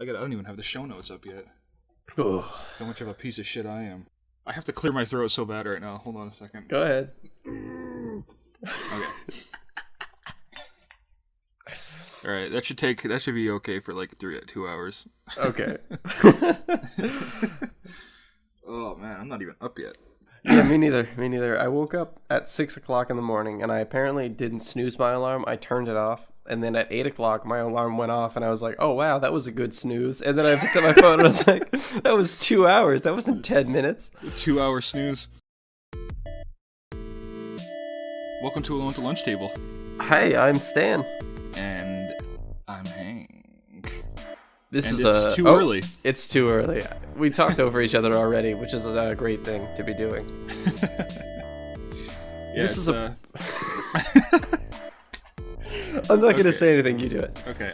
I don't even have the show notes up yet. Ugh. How much of a piece of shit I am. I have to clear my throat so bad right now. Hold on a second. Go ahead. Okay. All right, that should be okay for like 2 hours. Okay. Oh man, I'm not even up yet. Yeah, me neither. I woke up at 6 o'clock in the morning, and I apparently didn't snooze my alarm. I turned it off, and then at 8 o'clock, my alarm went off, and I was like, oh, wow, that was a good snooze. And then I picked up my phone, and I was like, that was 2 hours. That wasn't 10 minutes. 2 hour snooze. Welcome to Alone at the Lunch Table. Hi, I'm Stan. And I'm Hank. It's too early. It's too early. We talked over each other already, which is a great thing to be doing. This is I'm not going to say anything. You do it. Okay.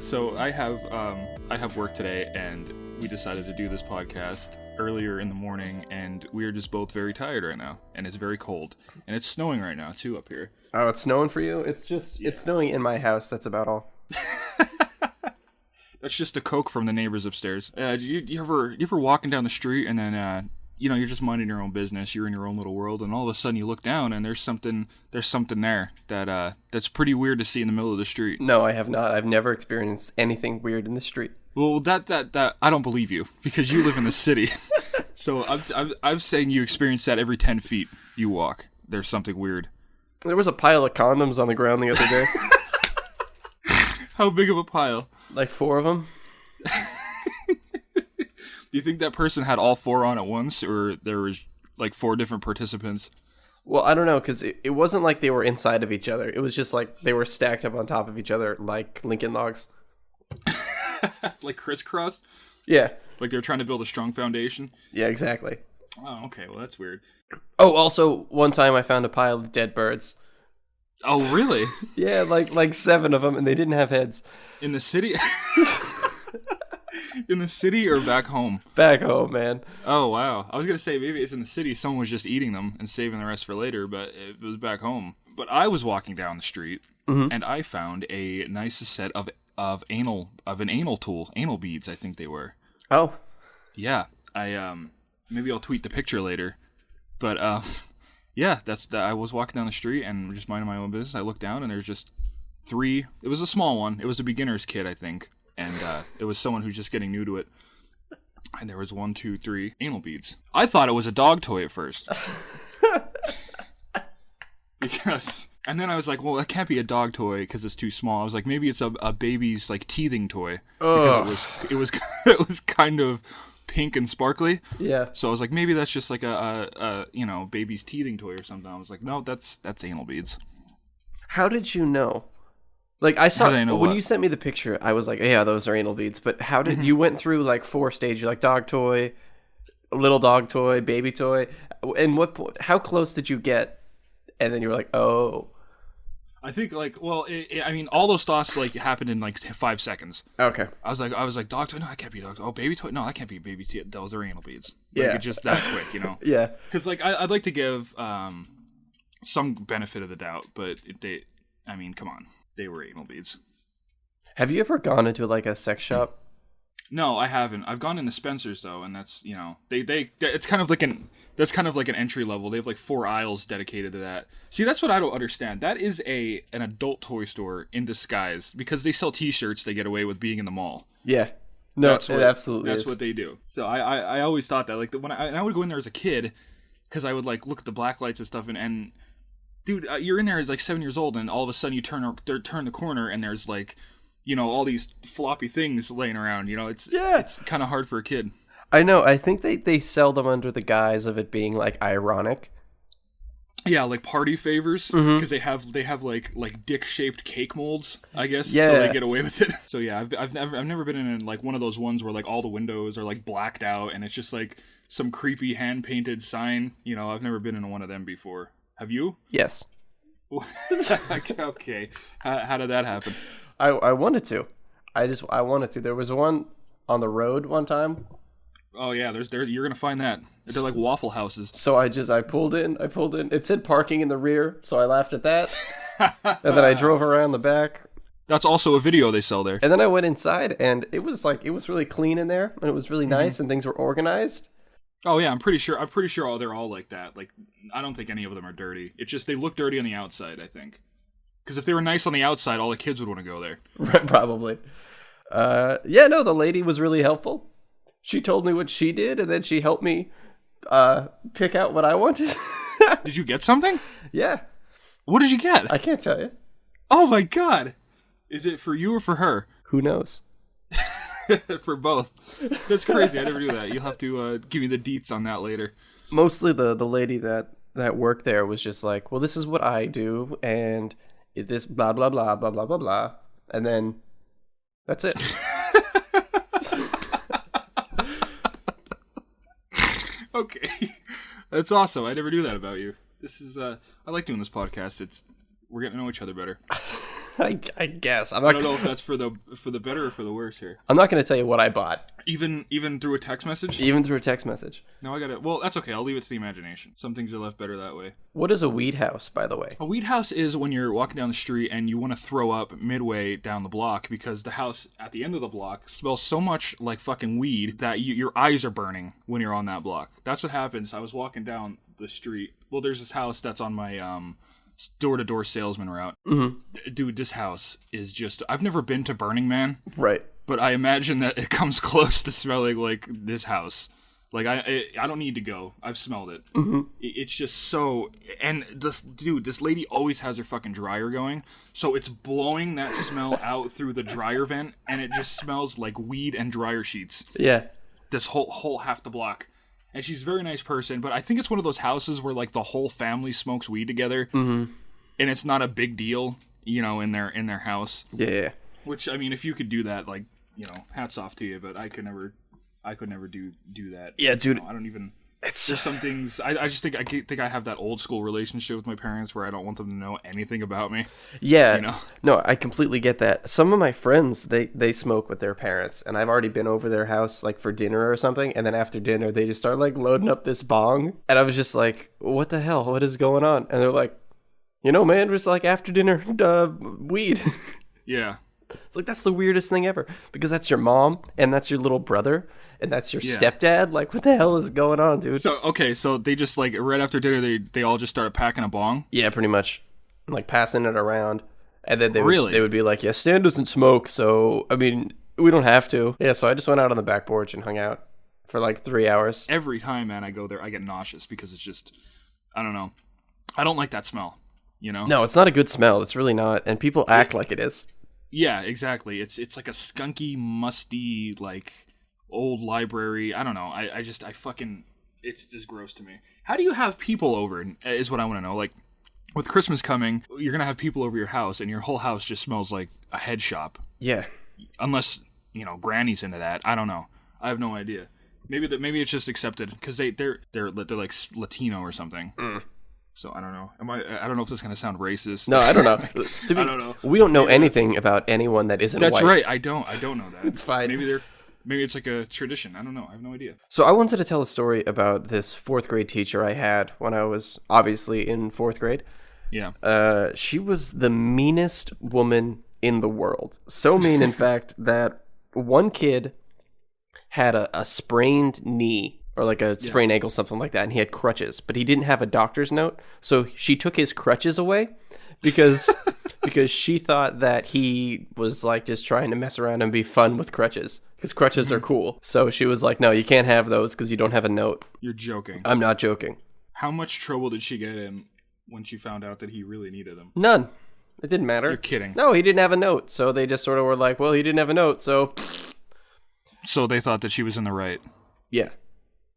So I have work today, and we decided to do this podcast earlier in the morning, and we are just both very tired right now, and it's very cold, and it's snowing right now too up here. Oh, it's snowing for you? It's snowing in my house. That's about all. That's just a Coke from the neighbors upstairs. You ever walking down the street and then you're just minding your own business. You're in your own little world, and all of a sudden you look down and there's something there that's pretty weird to see in the middle of the street. No, I have not. I've never experienced anything weird in the street. Well, that I don't believe you because you live in the city. So I'm saying you experience that every 10 feet you walk. There's something weird. There was a pile of condoms on the ground the other day. How big of a pile? Like 4 of them. Do you think that person had all 4 on at once, or there was like 4 different participants? Well, I don't know, because it wasn't like they were inside of each other. It was just like they were stacked up on top of each other like Lincoln Logs. Like crisscross? Yeah. Like they were trying to build a strong foundation? Yeah, exactly. Oh, okay. Well, that's weird. Oh, also, one time I found a pile of dead birds. Oh, really? Yeah, like 7 of them, and they didn't have heads. In the city? In the city or back home? Back home, man. Oh, wow. I was going to say maybe it's in the city. Someone was just eating them and saving the rest for later, but it was back home. But I was walking down the street, and I found a nice set of an anal tool. Anal beads, I think they were. Oh. Yeah. Maybe I'll tweet the picture later. But, yeah, I was walking down the street and just minding my own business. I looked down and there's just 3. It was a small one. It was a beginner's kit, I think. And it was someone who's just getting new to it. And there was 1, 2, 3 anal beads. I thought it was a dog toy at first. And then I was like, well, that can't be a dog toy because it's too small. I was like, maybe it's a baby's like teething toy. Because it was kind of pink and sparkly. Yeah. So I was like, maybe that's just like a baby's teething toy or something. I was like, no, that's anal beads. How did you know? Like I saw when what? you sent me the picture, I was like, yeah, those are anal beads. But how did you went through like 4 stages, like dog toy, little dog toy, baby toy, and how close did you get? And then you were like, oh. I think I mean, all those thoughts like happened in like 5 seconds. Okay. I was like, dog toy? No, that can't be dog toy. Oh, baby toy? No, that can't be baby toy. Those are anal beads. Like, yeah. it's just that quick, you know? Yeah. Because like I'd like to give some benefit of the doubt, but come on, they were anal beads. Have you ever gone into like a sex shop? No, I haven't. I've gone into Spencer's though, and that's it's kind of like an entry level. They have like 4 aisles dedicated to that. See, that's what I don't understand. That is an adult toy store in disguise because they sell T-shirts. They get away with being in the mall. Yeah, no, it absolutely that's is. what they do. So I always thought that like when I would go in there as a kid because I would like look at the black lights and stuff and dude, you're in there as like 7 years old and all of a sudden you turn the corner and there's like, all these floppy things laying around, it's kind of hard for a kid. I know. I think they sell them under the guise of it being like ironic. Yeah, like party favors because they have like dick-shaped cake molds, I guess. Yeah. So they get away with it. So yeah, I've never been in like one of those ones where like all the windows are like blacked out and it's just like some creepy hand-painted sign. I've never been in one of them before. Have you? Yes. Okay. How did that happen? I wanted to. I wanted to. There was one on the road one time. Oh yeah, you're gonna find that. They're like Waffle Houses. So I pulled in. It said parking in the rear, so I laughed at that. And then I drove around the back. That's also a video they sell there. And then I went inside, and it was really clean in there, and it was really nice, and things were organized. Oh yeah, I'm pretty sure they're all like that. Like, I don't think any of them are dirty. It's just they look dirty on the outside, I think. Because if they were nice on the outside, all the kids would want to go there. Right, probably. Yeah, no, the lady was really helpful. She told me what she did, and then she helped me pick out what I wanted. Did you get something? Yeah. What did you get? I can't tell you. Oh my god. Is it for you or for her? Who knows? For both. That's crazy. I never do that. You'll have to give me the deets on that later. Mostly the lady that worked there was just like, well, this is what I do, and this blah, blah, blah, blah, blah, blah, blah. And then that's it. Okay. That's awesome. I never knew that about you. This is, I like doing this podcast. We're getting to know each other better. I guess. I don't know if that's for the better or for the worse here. I'm not going to tell you what I bought. Even through a text message? Even through a text message. No, I got it. Well, that's okay. I'll leave it to the imagination. Some things are left better that way. What is a weed house, by the way? A weed house is when you're walking down the street and you want to throw up midway down the block because the house at the end of the block smells so much like fucking weed that your eyes are burning when you're on that block. That's what happens. I was walking down the street. Well, there's this house that's on my door-to-door salesman route. Mm-hmm. Dude, this house is just... I've never been to Burning Man. Right. But I imagine that it comes close to smelling like this house. Like, I don't need to go. I've smelled it. Mm-hmm. It's just so... And this lady always has her fucking dryer going. So it's blowing that smell out through the dryer vent, and it just smells like weed and dryer sheets. Yeah. This whole half the block. And she's a very nice person, but I think it's one of those houses where, like, the whole family smokes weed together. Mm-hmm. And it's not a big deal, you know, in their house. Yeah. Which, I mean, if you could do that, like, you know, hats off to you, but I could never do that. Yeah, dude. You know, I don't even... There's some things... I just think I have that old school relationship with my parents where I don't want them to know anything about me. Yeah. You know? No, I completely get that. Some of my friends, they smoke with their parents, and I've already been over their house, like, for dinner or something, and then after dinner, they just start, like, loading up this bong, and I was just like, what the hell? What is going on? And they're like, you know, man, it's like after dinner weed. Yeah. It's like, that's the weirdest thing ever, because that's your mom, and that's your little brother, and that's your stepdad. Like, what the hell is going on, dude? So they just, like, right after dinner, they all just started packing a bong? Yeah, pretty much. Like, passing it around. And then they would be like, yeah, Stan doesn't smoke, so, I mean, we don't have to. Yeah, so I just went out on the back porch and hung out for, like, 3 hours. Every time, man, I go there, I get nauseous because it's just, I don't know. I don't like that smell, you know? No, it's not a good smell. It's really not. And people act like it is. Yeah, exactly. It's like a skunky, musty, like... old library. I don't know. I fucking... It's just gross to me. How do you have people over, is what I want to know. Like, with Christmas coming, you're going to have people over your house, and your whole house just smells like a head shop. Yeah. Unless, you know, Granny's into that. I don't know. I have no idea. Maybe it's just accepted, because they're like Latino or something. Mm. So, I don't know. I don't know if this is going to sound racist. No, I don't know. I don't know. We don't know anything about anyone that isn't white. That's right. I don't know that. It's fine. Maybe it's like a tradition. I don't know. I have no idea. So I wanted to tell a story about this 4th grade teacher I had when I was obviously in 4th grade. Yeah. She was the meanest woman in the world. So mean, in fact, that one kid had a sprained knee or like a sprained ankle, something like that, and he had crutches, but he didn't have a doctor's note. So she took his crutches away because she thought that he was like just trying to mess around and be fun with crutches. Because crutches are cool. So she was like, no, you can't have those because you don't have a note. You're joking. I'm not joking. How much trouble did she get in when she found out that he really needed them? None. It didn't matter. You're kidding. No, he didn't have a note. So they just sort of were like, well, he didn't have a note, so... So they thought that she was in the right. Yeah.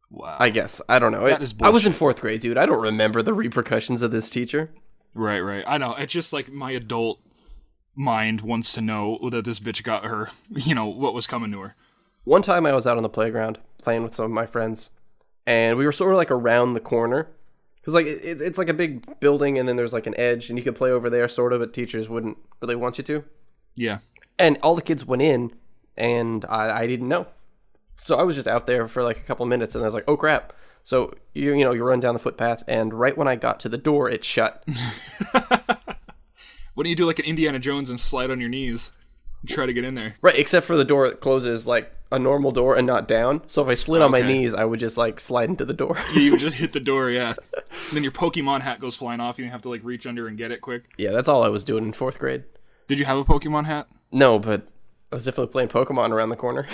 Wow. I guess. I don't know. That is bullshit. I was in 4th grade, dude. I don't remember the repercussions of this teacher. Right. I know. It's just like my adult mind wants to know that this bitch got her, you know, what was coming to her. One time I was out on the playground playing with some of my friends, and we were sort of like around the corner. Because like it's like a big building, and then there's like an edge, and you could play over there sort of, but teachers wouldn't really want you to. Yeah. And all the kids went in, and I didn't know. So I was just out there for like a couple minutes, and I was like, oh crap. So you run down the footpath, and right when I got to the door, it shut. Why don't you do like an Indiana Jones and slide on your knees and try to get in there? Right, except for the door that closes like a normal door and not down. So if I slid on my knees, I would just like slide into the door. You would just hit the door, yeah. And then your Pokemon hat goes flying off. You have to like reach under and get it quick. Yeah, that's all I was doing in 4th grade. Did you have a Pokemon hat? No, but I was definitely playing Pokemon around the corner.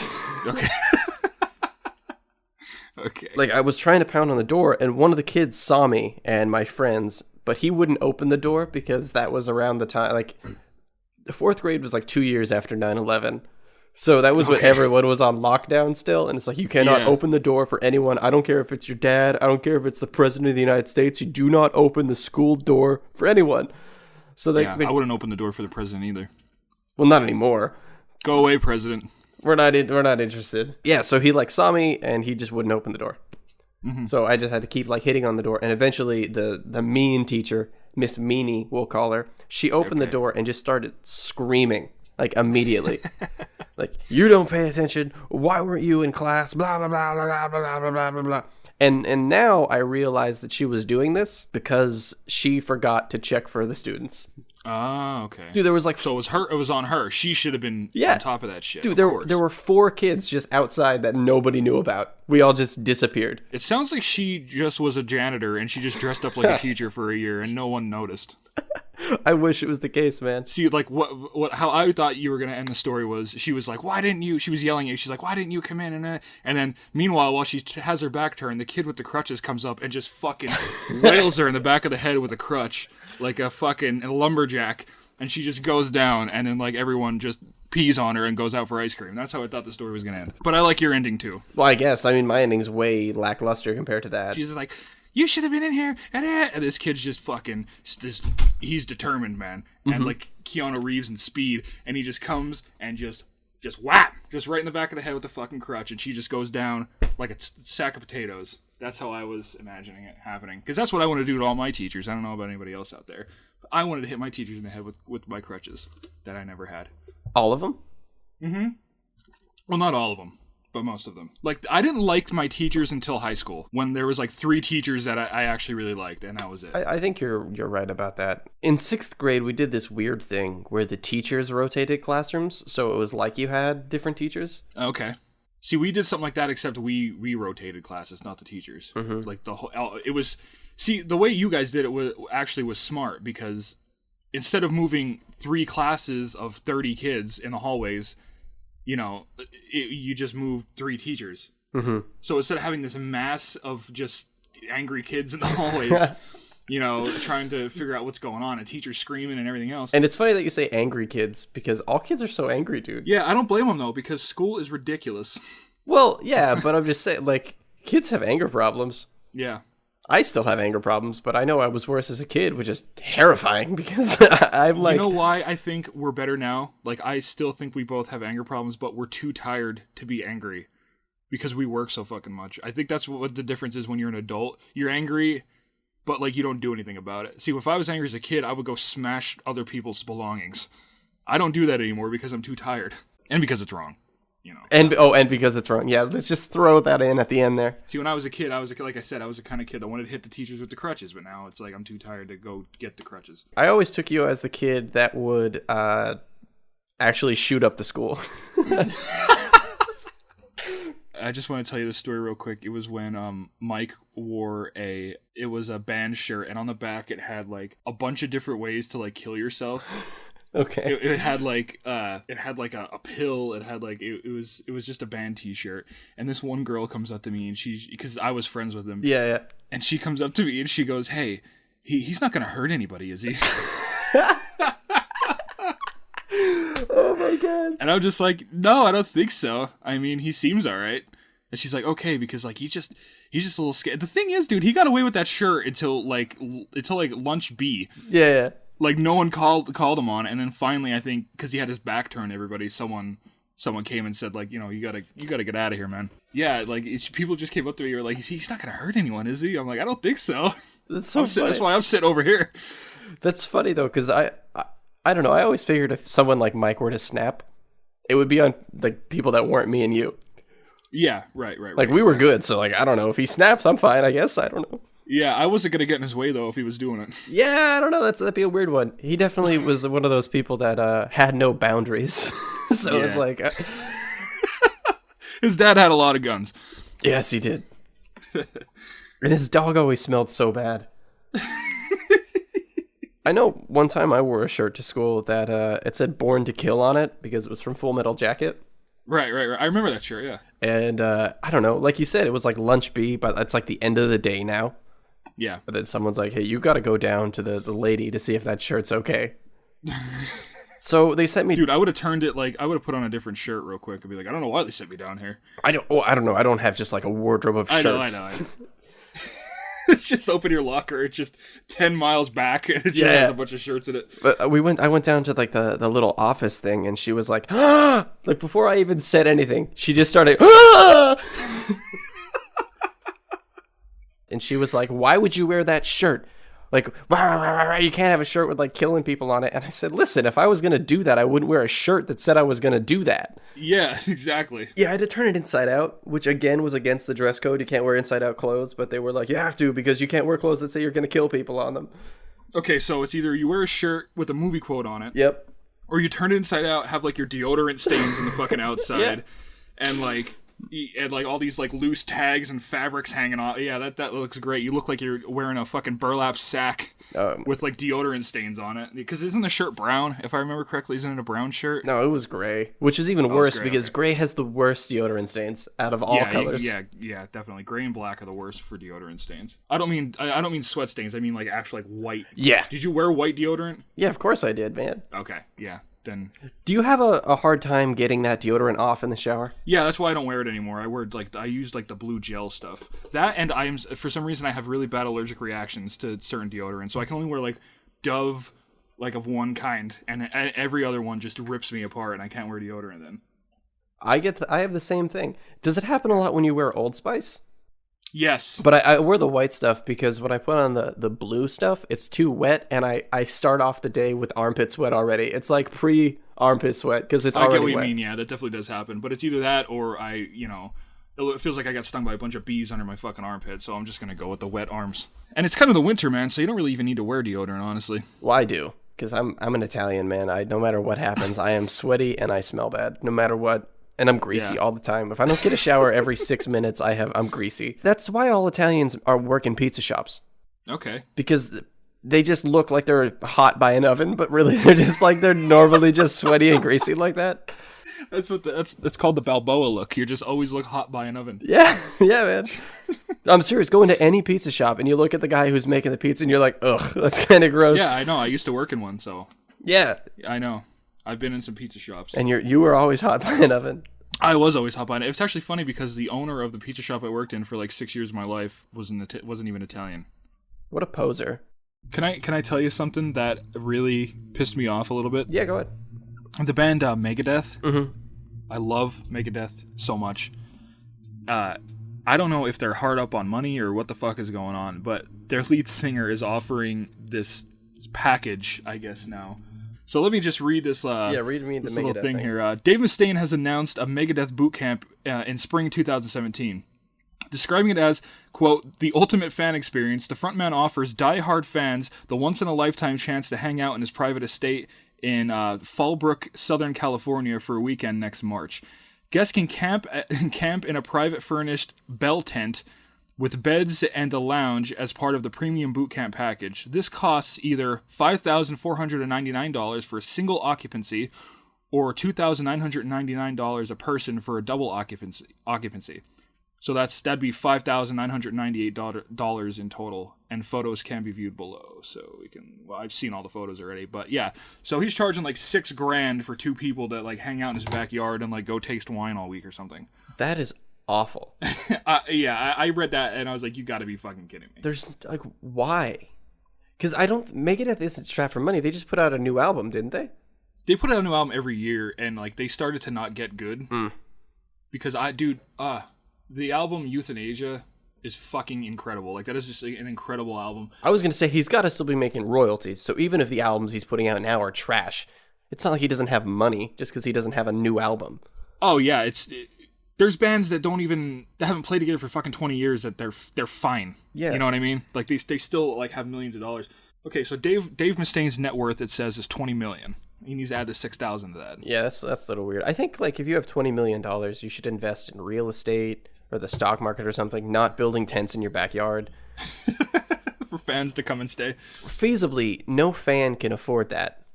Okay. Okay. Like, I was trying to pound on the door, and one of the kids saw me and my friends, but he wouldn't open the door because that was around the time, like, the 4th grade was like 2 years after 9/11. So that was when everyone was on lockdown still, and it's like, you cannot open the door for anyone. I don't care if it's your dad. I don't care if it's the president of the United States. You do not open the school door for anyone. So they, I wouldn't open the door for the president either. Well, not anymore. Go away, president. We're not interested. Yeah, so he like saw me and he just wouldn't open the door. Mm-hmm. So I just had to keep like hitting on the door, and eventually the mean teacher, Miss Meanie, we'll call her, she opened the door and just started screaming like immediately. Like, you don't pay attention. Why weren't you in class? Blah blah blah blah blah blah blah blah blah. And now I realize that she was doing this because she forgot to check for the students. Oh, okay. Dude, there was like... So it was on her. She should have been on top of that shit. Dude, there were 4 kids just outside that nobody knew about. We all just disappeared. It sounds like she just was a janitor and she just dressed up like a teacher for a year and no one noticed. I wish it was the case, man. See, like, how I thought you were going to end the story was, she was like, why didn't you, she was yelling at you, she's like, why didn't you come in? And then, meanwhile, while she has her back turned, the kid with the crutches comes up and just fucking wails her in the back of the head with a crutch, like a fucking lumberjack, and she just goes down, and then, like, everyone just pees on her and goes out for ice cream. That's how I thought the story was going to end. But I like your ending, too. Well, I guess. I mean, my ending's way lackluster compared to that. She's like... You should have been in here, and this kid's just fucking, he's determined, man, and like Keanu Reeves in Speed, and he just comes and just whap, just right in the back of the head with the fucking crutch, and she just goes down like a sack of potatoes. That's how I was imagining it happening, because that's what I want to do to all my teachers. I don't know about anybody else out there, but I wanted to hit my teachers in the head with my crutches that I never had. All of them? Mm-hmm. Well, not all of them. But most of them. Like, I didn't like my teachers until high school, when there was like 3 teachers that I actually really liked, and that was it. I think you're right about that. In 6th grade, we did this weird thing where the teachers rotated classrooms, so it was like you had different teachers. Okay. See, we did something like that, except we rotated classes, not the teachers. Mm-hmm. Like the whole, it was. See, the way you guys did it was smart, because instead of moving 3 classes of 30 kids in the hallways, you know, you just moved 3 teachers. Mm-hmm. So instead of having this mass of just angry kids in the hallways, you know, trying to figure out what's going on, and teachers screaming and everything else. And it's funny that you say angry kids, because all kids are so angry, dude. Yeah, I don't blame them, though, because school is ridiculous. Well, yeah, but I'm just saying, like, kids have anger problems. Yeah. I still have anger problems, but I know I was worse as a kid, which is terrifying, because I'm like... You know why I think we're better now? Like, I still think we both have anger problems, but we're too tired to be angry because we work so fucking much. I think that's what the difference is when you're an adult. You're angry, but, like, you don't do anything about it. See, if I was angry as a kid, I would go smash other people's belongings. I don't do that anymore because I'm too tired. And because it's wrong. You know. And because it's wrong. Yeah, let's just throw that in at the end there. See, when I was a kid, like I said, I was the kind of kid that wanted to hit the teachers with the crutches, but now it's like I'm too tired to go get the crutches. I always took you as the kid that would actually shoot up the school. I just want to tell you this story real quick. It was when Mike wore a band shirt, and on the back it had like a bunch of different ways to like kill yourself. Okay. It had like a pill. It had like it was just a band T-shirt. And this one girl comes up to me, and because I was friends with him. Yeah. And she comes up to me and she goes, "Hey, he's not gonna hurt anybody, is he?" Oh my god. And I'm just like, "No, I don't think so. I mean, he seems all right." And she's like, "Okay, because like he's just a little scared." The thing is, dude, he got away with that shirt until like lunch B. Yeah. Like, no one called him on, and then finally, I think, because he had his back turned to everybody, someone came and said, like, you know, you gotta get out of here, man. Yeah, like, people just came up to me and were like, he's not gonna hurt anyone, is he? I'm like, I don't think so. That's so funny. That's why I'm sitting over here. That's funny, though, because I don't know, I always figured if someone like Mike were to snap, it would be on, like, people that weren't me and you. Yeah, right. Like, we were good, so, like, I don't know. If he snaps, I'm fine, I guess. I don't know. Yeah, I wasn't gonna get in his way though if he was doing it. Yeah, I don't know. That'd be a weird one. He definitely was one of those people that had no boundaries. So it's like, his dad had a lot of guns. Yes, he did. And his dog always smelled so bad. I know one time I wore a shirt to school that it said "Born to Kill" on it because it was from Full Metal Jacket. Right. I remember that shirt. Yeah. And I don't know, like you said, it was like lunch B, but it's like the end of the day now. Yeah. But then someone's like, hey, you got to go down to the lady to see if that shirt's okay. So they sent me... Dude, I would have turned it, like, I would have put on a different shirt real quick and be like, I don't know why they sent me down here. I don't know. I don't have just like a wardrobe of shirts. I know. It's just open your locker. It's just 10 miles back and it just has a bunch of shirts in it. But I went down to like the little office thing and she was like, ah! Like before I even said anything, she just started, ah! And she was like, why would you wear that shirt? Like, you can't have a shirt with like killing people on it. And I said, listen, if I was going to do that, I wouldn't wear a shirt that said I was going to do that. Yeah, exactly. Yeah, I had to turn it inside out, which again was against the dress code. You can't wear inside out clothes, but they were like, you have to because you can't wear clothes that say you're going to kill people on them. Okay, so it's either you wear a shirt with a movie quote on it. Yep. Or you turn it inside out, have like your deodorant stains in the fucking outside. And like all these like loose tags and fabrics hanging off. Yeah, that looks great. You look like you're wearing a fucking burlap sack with like deodorant stains on it. Because isn't the shirt brown? If I remember correctly, isn't it a brown shirt? No, it was gray, which is even worse because gray has the worst deodorant stains out of all colors. Yeah, definitely. Gray and black are the worst for deodorant stains. I don't mean sweat stains. I mean like actual like white. Yeah. Did you wear white deodorant? Yeah, of course I did, man. Okay, yeah. Then do you have a hard time getting that deodorant off in the shower? Yeah, that's why I don't wear it anymore. I use like the blue gel stuff. That and for some reason I have really bad allergic reactions to certain deodorants, so I can only wear like Dove, like of one kind, and every other one just rips me apart, and I can't wear deodorant then. I have the same thing. Does it happen a lot when you wear Old Spice? Yes. But I wear the white stuff because when I put on the blue stuff, it's too wet, and I start off the day with armpit sweat already. It's like pre-armpit sweat because it's already wet. I get what you mean, yeah, that definitely does happen. But it's either that or it feels like I got stung by a bunch of bees under my fucking armpit, so I'm just going to go with the wet arms. And it's kind of the winter, man, so you don't really even need to wear deodorant, honestly. Well, I do, because I'm an Italian, man. No matter what happens, I am sweaty and I smell bad, no matter what. And I'm greasy all the time. If I don't get a shower every 6 minutes, I'm greasy. That's why all Italians work in pizza shops. Okay. Because they just look like they're hot by an oven, but really they're just like they're normally just sweaty and greasy like that. That's called the Balboa look. You just always look hot by an oven. Yeah, man. I'm serious. Go into any pizza shop and you look at the guy who's making the pizza and you're like, ugh, that's kind of gross. Yeah, I know. I used to work in one, so. Yeah. I know. I've been in some pizza shops. And you were always hot by an oven. I was always hot by an oven. It's actually funny because the owner of the pizza shop I worked in for like 6 years of my life wasn't even Italian. What a poser. Can I tell you something that really pissed me off a little bit? Yeah, go ahead. The band Megadeath. Mm-hmm. I love Megadeath so much. I don't know if they're hard up on money or what the fuck is going on, but their lead singer is offering this package, I guess now. So let me just read this. Read me this the little Megadeth thing here. Dave Mustaine has announced a Megadeth boot camp in spring 2017. Describing it as, quote, the ultimate fan experience, the frontman offers die-hard fans the once-in-a-lifetime chance to hang out in his private estate in Fallbrook, Southern California for a weekend next March. Guests can camp in a private furnished bell tent with beds and a lounge as part of the premium boot camp package. This costs either $5,499 for a single occupancy or $2,999 a person for a double occupancy. So that'd be $5,998 in total, and photos can be viewed below. So I've seen all the photos already, but yeah. So he's charging like $6,000 for two people to like hang out in his backyard and like go taste wine all week or something. That is awful. I read that and I was like, you gotta be fucking kidding me. There's like, why? Because Megadeth isn't strapped for money. They just put out a new album, didn't they? They put out a new album every year and like they started to not get good. Because the album Euthanasia is fucking incredible. Like that is just an incredible album. I was gonna say he's got to still be making royalties. So even if the albums he's putting out now are trash, it's not like he doesn't have money just because he doesn't have a new album. Oh yeah, there's bands that haven't played together for fucking 20 years that they're fine. Yeah. You know what I mean? Like they still like have millions of dollars. Okay, so Dave Mustaine's net worth, it says, is $20 million. He needs to add the 6,000 to that. Yeah, that's a little weird. I think like if you have $20 million, you should invest in real estate or the stock market or something, not building tents in your backyard. For fans to come and stay. Feasibly, no fan can afford that.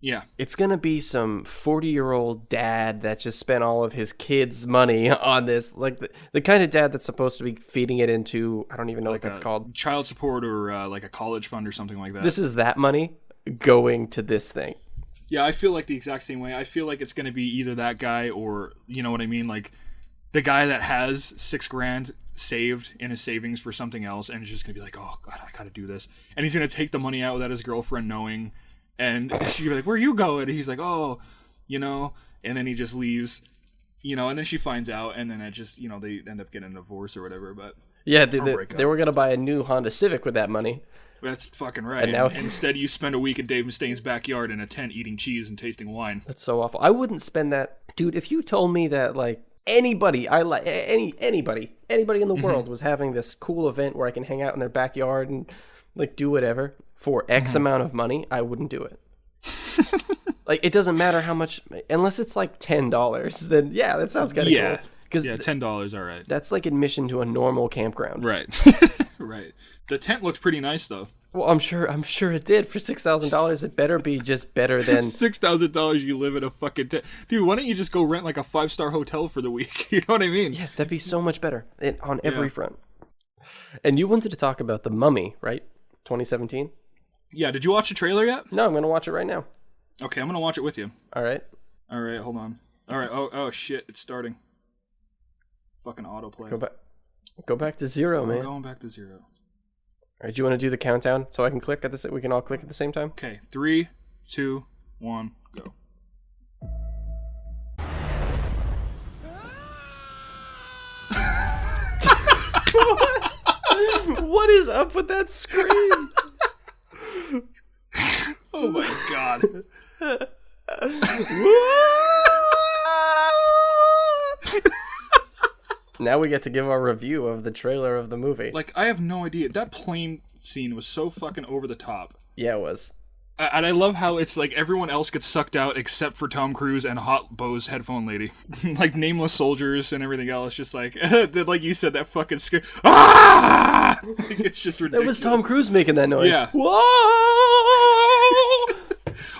Yeah. It's going to be some 40-year-old dad that just spent all of his kids' money on this. Like the kind of dad that's supposed to be feeding it into, I don't even know Like what that's called. Child support or like a college fund or something like that. This is that money going to this thing. Yeah, I feel like the exact same way. I feel like it's going to be either that guy or, you know what I mean? Like the guy that has $6,000 saved in his savings for something else and is just going to be like, oh, God, I got to do this. And he's going to take the money out without his girlfriend knowing. And she'd be like, where are you going? And he's like, oh, you know, and then he just leaves, you know, and then she finds out, and then it just, you know, they end up getting a divorce or whatever. But yeah, they were going to buy a new Honda Civic with that money. That's fucking right. And now instead you spend a week in Dave Mustaine's backyard in a tent eating cheese and tasting wine. That's so awful. I wouldn't spend that. Dude, if you told me that, like, anybody in the world was having this cool event where I can hang out in their backyard and, like, do whatever for X amount of money, I wouldn't do it. Like, it doesn't matter how much, unless it's like $10, then yeah, that sounds kind of cool. Yeah, $10, all right. That's like admission to a normal campground. Right. Right. The tent looked pretty nice, though. Well, I'm sure it did. For $6,000, it better be just better than... $6,000 you live in a fucking tent. Dude, why don't you just go rent like a 5-star hotel for the week? You know what I mean? Yeah, that'd be so much better on every front. And you wanted to talk about The Mummy, right? 2017? Yeah, did you watch the trailer yet? No, I'm going to watch it right now. Okay, I'm going to watch it with you. All right, hold on. All right, oh shit, it's starting. Fucking autoplay. Go back to zero, man. I'm going back to zero. All right, do you want to do the countdown so I can click at the we can all click at the same time? Okay, 3, 2, 1, go. What is up with that scream? Oh my god. Now we get to give our review of the trailer of the movie. Like, I have no idea. That plane scene was so fucking over the top. Yeah, it was. And I love how it's like everyone else gets sucked out except for Tom Cruise and Hot Bo's headphone lady. Like nameless soldiers and everything else. Just like, like you said, that fucking scare. Ah! Like, it's just ridiculous. That was Tom Cruise making that noise. Yeah. Whoa!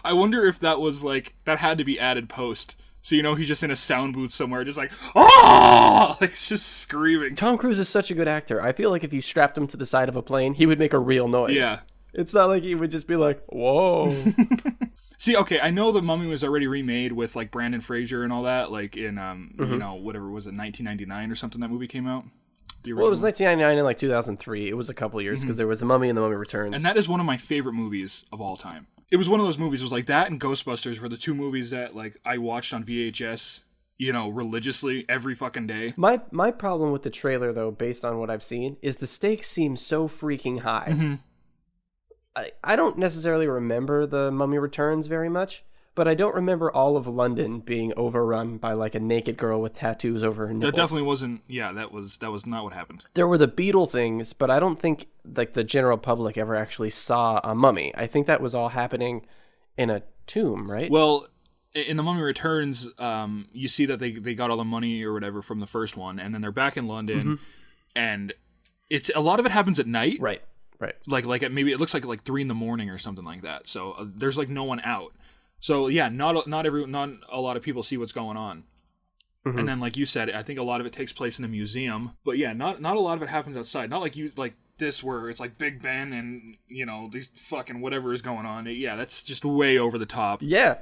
I wonder if that was like, that had to be added post. So, you know, he's just in a sound booth somewhere, just like, ah! Like, it's just screaming. Tom Cruise is such a good actor. I feel like if you strapped him to the side of a plane, he would make a real noise. Yeah. It's not like he would just be like, whoa. See, okay, I know The Mummy was already remade with, like, Brandon Fraser and all that, like, in, you know, whatever, was it 1999 or something that movie came out? Well, it was 1999 and, like, 2003. It was a couple years, because there was The Mummy and The Mummy Returns. And that is one of my favorite movies of all time. It was one of those movies, it was like that and Ghostbusters were the two movies that, like, I watched on VHS, you know, religiously every fucking day. My problem with the trailer, though, based on what I've seen, is the stakes seem so freaking high. Mm-hmm. I don't necessarily remember The Mummy Returns very much, but I don't remember all of London being overrun by, like, a naked girl with tattoos over her nipples. That definitely wasn't, yeah, that was not what happened. There were the beetle things, but I don't think, like, the general public ever actually saw a mummy. I think that was all happening in a tomb, right? Well, in The Mummy Returns, you see that they got all the money or whatever from the first one, and then they're back in London, and it's a lot of it happens at night. Right. Like at maybe it looks like 3 a.m. or something like that. So there's like no one out. So yeah, not a lot of people see what's going on. Mm-hmm. And then like you said, I think a lot of it takes place in a museum. But yeah, not a lot of it happens outside. Not like this where it's like Big Ben and, you know, these fucking whatever is going on. Yeah, that's just way over the top. Yeah.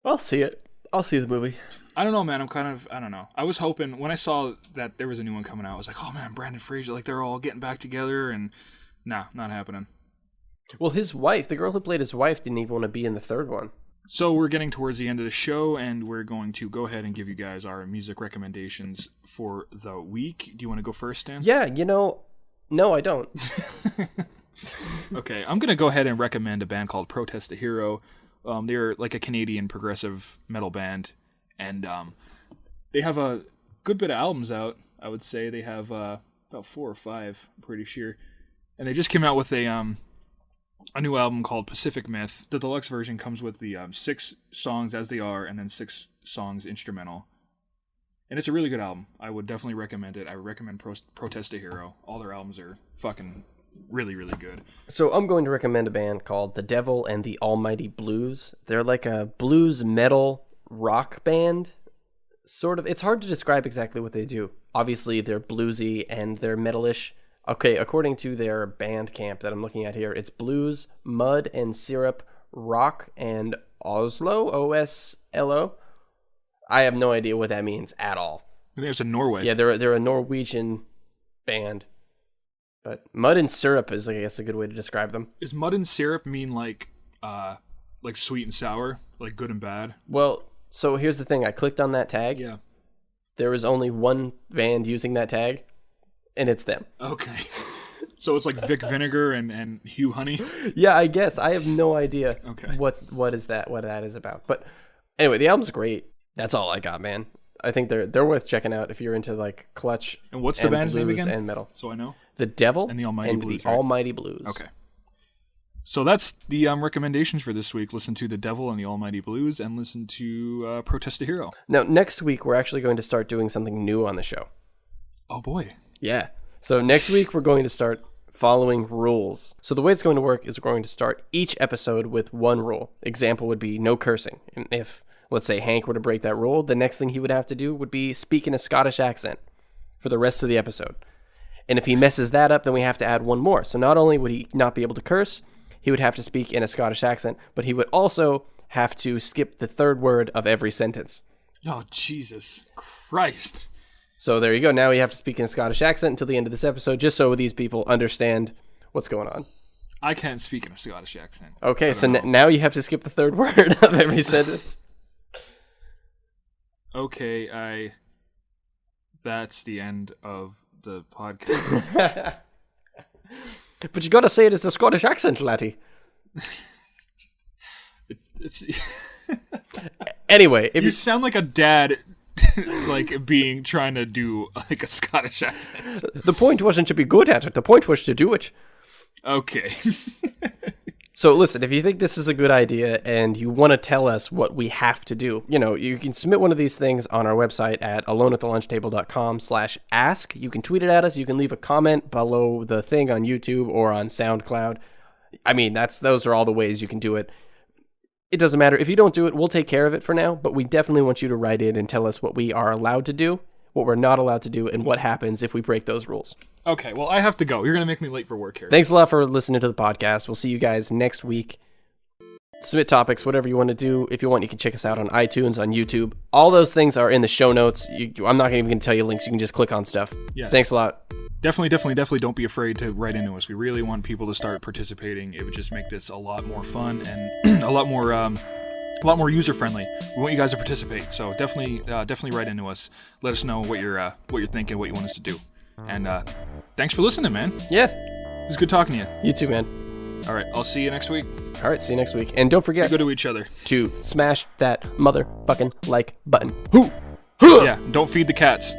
I'll see it. I'll see the movie. I don't know, man. I don't know. I was hoping when I saw that there was a new one coming out, I was like, oh man, Brandon Fraser, like they're all getting back together and nah, not happening. Well, his wife, the girl who played his wife, didn't even want to be in the third one. So we're getting towards the end of the show, and we're going to go ahead and give you guys our music recommendations for the week. Do you want to go first, Stan? Yeah, no, I don't. Okay, I'm going to go ahead and recommend a band called Protest the Hero. They're like a Canadian progressive metal band, and they have a good bit of albums out. I would say they have about 4 or 5, I'm pretty sure. And they just came out with a new album called Pacific Myth. The deluxe version comes with the 6 songs as they are, and then 6 songs instrumental. And it's a really good album. I would definitely recommend it. I would recommend Protest a Hero. All their albums are fucking really, really good. So I'm going to recommend a band called The Devil and the Almighty Blues. They're like a blues metal rock band. Sort of. It's hard to describe exactly what they do. Obviously, they're bluesy and they're metalish. Okay, according to their Bandcamp that I'm looking at here, it's blues, mud and syrup, rock, and Oslo, O-S-L-O. I have no idea what that means at all. I think it's in Norway. Yeah, they're a Norwegian band. But mud and syrup is, I guess, a good way to describe them. Is mud and syrup mean like sweet and sour, like good and bad? Well, so here's the thing. I clicked on that tag. Yeah. There was only one band using that tag, and it's them. Okay. So it's like Vic Vinegar and Hugh Honey? Yeah, I guess. I have no idea Okay. what that is about. But anyway, the album's great. That's all I got, man. I think they're worth checking out if you're into like clutch. And what's the band's name again? And metal. So I know. The Devil and the Almighty Blues. The Almighty Blues. Okay. So that's the recommendations for this week. Listen to The Devil and the Almighty Blues, and listen to Protest a Hero. Now, next week, we're actually going to start doing something new on the show. Oh, boy. Yeah. So next week, we're going to start following rules. So the way it's going to work is we're going to start each episode with one rule. Example would be no cursing. And if, let's say, Hank were to break that rule, the next thing he would have to do would be speak in a Scottish accent for the rest of the episode. And if he messes that up, then we have to add one more. So not only would he not be able to curse, he would have to speak in a Scottish accent, but he would also have to skip the third word of every sentence. Oh, Jesus Christ. So there you go. Now you have to speak in a Scottish accent until the end of this episode, just so these people understand what's going on. I can't speak in a Scottish accent. Okay, so now you have to skip the third word of every sentence. Okay, that's the end of the podcast. But you gotta say it as a Scottish accent, laddie. Anyway, if you sound like a dad, like trying to do like a Scottish accent. The point wasn't to be good at it. The point was to do it. Okay. So listen, if you think this is a good idea and you want to tell us what we have to do, you can submit one of these things on our website at aloneatthelunchtable.com/ask. You can tweet it at us. You can leave a comment below the thing on YouTube or on SoundCloud. I mean, those are all the ways you can do it. It doesn't matter. If you don't do it, we'll take care of it for now, but we definitely want you to write in and tell us what we are allowed to do, what we're not allowed to do, and what happens if we break those rules. Okay, well, I have to go. You're going to make me late for work here. Thanks a lot for listening to the podcast. We'll see you guys next week. Submit topics, whatever you want to do. If you want, you can check us out on iTunes, on YouTube. All those things are in the show notes. I'm not even going to tell you links. You can just click on stuff. Yes. Thanks a lot. Definitely don't be afraid to write into us. We really want people to start participating. It would just make this a lot more fun and a lot more user-friendly. We want you guys to participate, so definitely write into us. Let us know what you're thinking, what you want us to do. And thanks for listening, man. Yeah. It was good talking to you. You too, man. All right, I'll see you next week. All right, see you next week. And don't forget to go to each other. To smash that motherfucking like button. Yeah, don't feed the cats.